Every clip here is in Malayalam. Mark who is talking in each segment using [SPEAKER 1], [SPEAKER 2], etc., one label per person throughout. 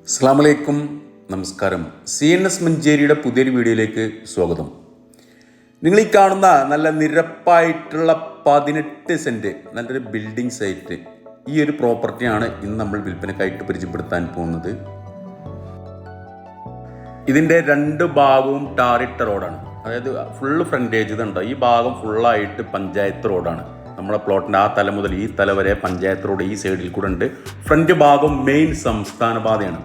[SPEAKER 1] അസ്സലാമലൈക്കും, നമസ്കാരം. CNS മഞ്ചേരിയുടെ പുതിയൊരു വീഡിയോയിലേക്ക് സ്വാഗതം. നിങ്ങൾ ഈ കാണുന്ന നല്ല നിരപ്പായിട്ടുള്ള 18 സെൻറ്റ് നല്ലൊരു ബിൽഡിംഗ് സൈറ്റ്, ഈ ഒരു പ്രോപ്പർട്ടിയാണ് ഇന്ന് നമ്മൾ വിൽപ്പനക്കായിട്ട് പരിചയപ്പെടുത്താൻ പോകുന്നത്. ഇതിൻ്റെ രണ്ട് ഭാഗവും ടാറിട്ട റോഡാണ്, അതായത് ഫുള്ള് ഫ്രണ്ടേജ് ഇതുണ്ടോ, ഈ ഭാഗം ഫുള്ളായിട്ട് പഞ്ചായത്ത് റോഡാണ്. നമ്മുടെ പ്ലോട്ടിൻ്റെ ആ തല മുതൽ ഈ തല വരെ പഞ്ചായത്ത് റോഡ് ഈ സൈഡിൽ കൂടെ ഉണ്ട്. ഫ്രണ്ട് ഭാഗം മെയിൻ സംസ്ഥാന പാതയാണ്.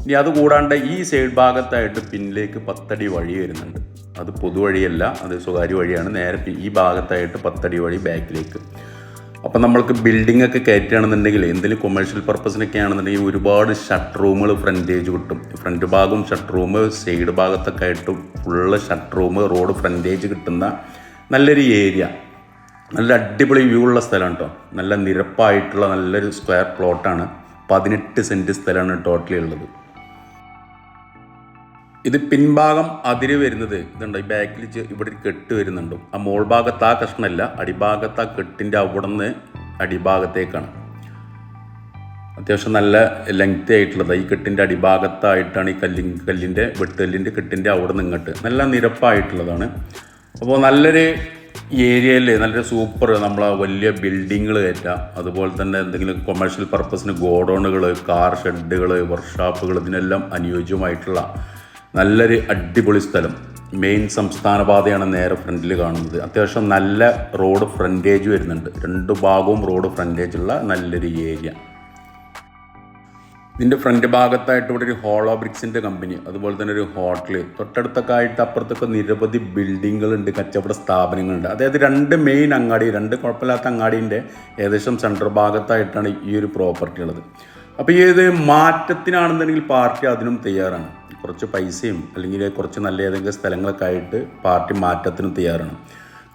[SPEAKER 1] ഇനി അതുകൂടാണ്ട് ഈ സൈഡ് ഭാഗത്തായിട്ട് പിന്നിലേക്ക് 10 അടി വഴി വരുന്നുണ്ട്. അത് പൊതുവഴിയല്ല, അത് സ്വകാര്യ വഴിയാണ്. നേരെ ഈ ഭാഗത്തായിട്ട് 10 അടി വഴി ബാക്കിലേക്ക്. അപ്പം നമ്മൾക്ക് ബിൽഡിംഗ് ഒക്കെ കയറ്റുകയാണെന്നുണ്ടെങ്കിൽ, എന്തെങ്കിലും കൊമേഴ്ഷ്യൽ പർപ്പസിനൊക്കെ ആണെന്നുണ്ടെങ്കിൽ ഒരുപാട് ഷട്ട് റൂമുകൾ ഫ്രണ്ടേജ് കിട്ടും. ഫ്രണ്ട് ഭാഗം ഷട്ട് റൂം, സൈഡ് ഭാഗത്തൊക്കെ ആയിട്ട് full shut room, road frontage കിട്ടുന്ന നല്ലൊരു ഏരിയ, നല്ല അടിപൊളി വ്യൂ ഉള്ള സ്ഥലമാണ് കേട്ടോ. നല്ല നിരപ്പായിട്ടുള്ള നല്ലൊരു സ്ക്വയർ പ്ലോട്ടാണ്. 18 സെൻറ്റ് സ്ഥലമാണ് ടോട്ടലി ഉള്ളത്. ഇത് പിൻഭാഗം അതിര് വരുന്നത് ഇതുണ്ട്, ഈ ബാക്കിൽ ഇവിടെ ഒരു കെട്ട് വരുന്നുണ്ട്. ആ മോൾ ഭാഗത്ത് ആ കഷ്ണമല്ല, അടിഭാഗത്ത് ആ കെട്ടിൻ്റെ അവിടെ നിന്ന് അടിഭാഗത്തേക്കാണ്. അത്യാവശ്യം നല്ല ലെങ്തി ആയിട്ടുള്ളത്. ഈ കെട്ടിൻ്റെ അടിഭാഗത്തായിട്ടാണ് ഈ കല്ലിൻ്റെ വെട്ടുകല്ലിൻ്റെ കെട്ടിൻ്റെ അവിടെ നിന്ന് ഇങ്ങോട്ട് നല്ല നിരപ്പായിട്ടുള്ളതാണ്. അപ്പോൾ നല്ലൊരു ഏരിയയിൽ നല്ലൊരു സൂപ്പർ നമ്മളെ വലിയ ബിൽഡിങ്ങുകൾ കയറ്റാം. അതുപോലെ തന്നെ എന്തെങ്കിലും കൊമേഴ്ഷ്യൽ പർപ്പസിന് ഗോഡൗണുകൾ, കാർ ഷെഡുകൾ, വർക്ക്ഷോപ്പുകൾ, ഇതിനെല്ലാം അനുയോജ്യമായിട്ടുള്ള നല്ലൊരു അടിപൊളി സ്ഥലം. മെയിൻ സംസ്ഥാന പാതയാണ് നേരെ ഫ്രണ്ടിൽ കാണുന്നത്. അത്യാവശ്യം നല്ല റോഡ് ഫ്രണ്ടേജ് വരുന്നുണ്ട്. രണ്ട് ഭാഗവും റോഡ് ഫ്രണ്ടേജുള്ള നല്ലൊരു ഏരിയ. ഇതിൻ്റെ ഫ്രണ്ട് ഭാഗത്തായിട്ട് ഇവിടെ ഒരു ഹോളോ ബ്രിക്സിൻ്റെ കമ്പനി, അതുപോലെ തന്നെ ഒരു ഹോട്ടൽ, തൊട്ടടുത്തൊക്കെ ആയിട്ട് അപ്പുറത്തൊക്കെ നിരവധി ബിൽഡിങ്ങുകളുണ്ട്, കച്ചവട സ്ഥാപനങ്ങളുണ്ട്. അതായത് രണ്ട് മെയിൻ അങ്ങാടി, രണ്ട് കുഴപ്പമില്ലാത്ത അങ്ങാടീൻ്റെ ഏകദേശം സെൻട്രൽ ഭാഗത്തായിട്ടാണ് ഈ ഒരു പ്രോപ്പർട്ടി ഉള്ളത്. അപ്പോൾ ഈ ഇത് മാറ്റത്തിനാണെന്നുണ്ടെങ്കിൽ പാർട്ടി അതിനും തയ്യാറാണ്. കുറച്ച് പൈസയും അല്ലെങ്കിൽ കുറച്ച് നല്ല ഏതെങ്കിലും സ്ഥലങ്ങളൊക്കെ ആയിട്ട് പാർട്ടി മാറ്റത്തിനും തയ്യാറാണ്.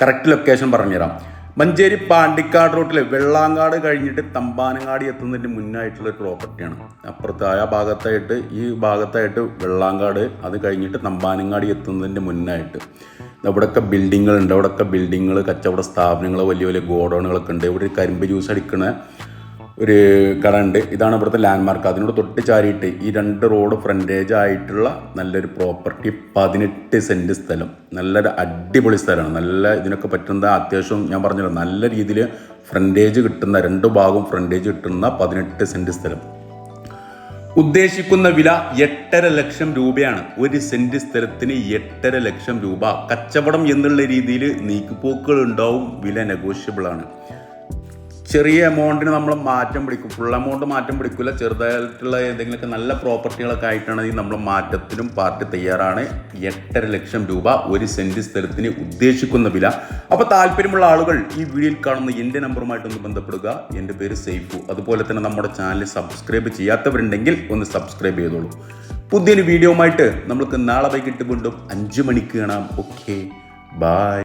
[SPEAKER 1] കറക്റ്റ് ലൊക്കേഷൻ പറഞ്ഞുതരാം. മഞ്ചേരി പാണ്ടിക്കാട് റൂട്ടിൽ വെള്ളാങ്കാട് കഴിഞ്ഞിട്ട് തമ്പാനങ്ങാടി എത്തുന്നതിന് മുന്നായിട്ടുള്ള പ്രോപ്പർട്ടിയാണ്. അപ്പുറത്ത് ആ ഭാഗത്തായിട്ട് ഈ ഭാഗത്തായിട്ട് വെള്ളാങ്കാട്, അത് കഴിഞ്ഞിട്ട് തമ്പാനങ്ങാടി എത്തുന്നതിൻ്റെ മുന്നായിട്ട് അവിടെയൊക്കെ ബിൽഡിങ്ങുകളുണ്ട്. അവിടെയൊക്കെ ബിൽഡിങ്ങുകൾ, കച്ചവട സ്ഥാപനങ്ങൾ, വലിയ വലിയ ഗോഡൗണുകളൊക്കെ ഉണ്ട്. ഇവിടെ ഒരു കരിമ്പ് ജ്യൂസ് അടിക്കുന്ന ഒരു കട ഉണ്ട്. ഇതാണ് ഇവിടുത്തെ ലാൻഡ്മാർക്ക്. അതിനോട് തൊട്ട് ചാരിയിട്ട് ഈ രണ്ട് റോഡ് ഫ്രണ്ടേജ് ആയിട്ടുള്ള നല്ലൊരു പ്രോപ്പർട്ടി, 18 സെൻറ്റ് സ്ഥലം, നല്ലൊരു അടിപൊളി സ്ഥലമാണ്. നല്ല ഇതിനൊക്കെ പറ്റുന്ന, അത്യാവശ്യം ഞാൻ പറഞ്ഞല്ലോ നല്ല രീതിയിൽ ഫ്രണ്ടേജ് കിട്ടുന്ന, രണ്ട് ഭാഗവും ഫ്രണ്ടേജ് കിട്ടുന്ന 18 സെൻറ്റ് സ്ഥലം. ഉദ്ദേശിക്കുന്ന വില 8.5 ലക്ഷം രൂപയാണ്. 1 സെൻറ്റ് സ്ഥലത്തിന് 8.5 ലക്ഷം രൂപ. കച്ചവടം എന്നുള്ള രീതിയിൽ നീക്കുപോക്കുകൾ ഉണ്ടാവും. വില നെഗോഷ്യബിളാണ്. ചെറിയ എമൗണ്ടിന് നമ്മൾ മാറ്റം പിടിക്കും, ഫുൾ എമൗണ്ട് മാറ്റം പിടിക്കില്ല. ചെറുതായിട്ടുള്ള എന്തെങ്കിലുമൊക്കെ നല്ല പ്രോപ്പർട്ടികളൊക്കെ ആയിട്ടാണെങ്കിൽ നമ്മൾ മാറ്റത്തിനും പാർട്ടി തയ്യാറാണ്. 8.5 ലക്ഷം രൂപ 1 സെൻറ്റ് സ്ഥലത്തിന് ഉദ്ദേശിക്കുന്ന വില. അപ്പോൾ താല്പര്യമുള്ള ആളുകൾ ഈ വീഡിയോയിൽ കാണുന്ന എൻ്റെ നമ്പറുമായിട്ടൊന്ന് ബന്ധപ്പെടുക. എൻ്റെ പേര് സൈഫു. അതുപോലെ തന്നെ നമ്മുടെ ചാനൽ സബ്സ്ക്രൈബ് ചെയ്യാത്തവരുണ്ടെങ്കിൽ ഒന്ന് സബ്സ്ക്രൈബ് ചെയ്തോളൂ. പുതിയൊരു വീഡിയോയുമായിട്ട് നമുക്ക് നാളെ വൈകിട്ട് വീണ്ടും 5 മണിക്ക് കാണാം. Okay, by.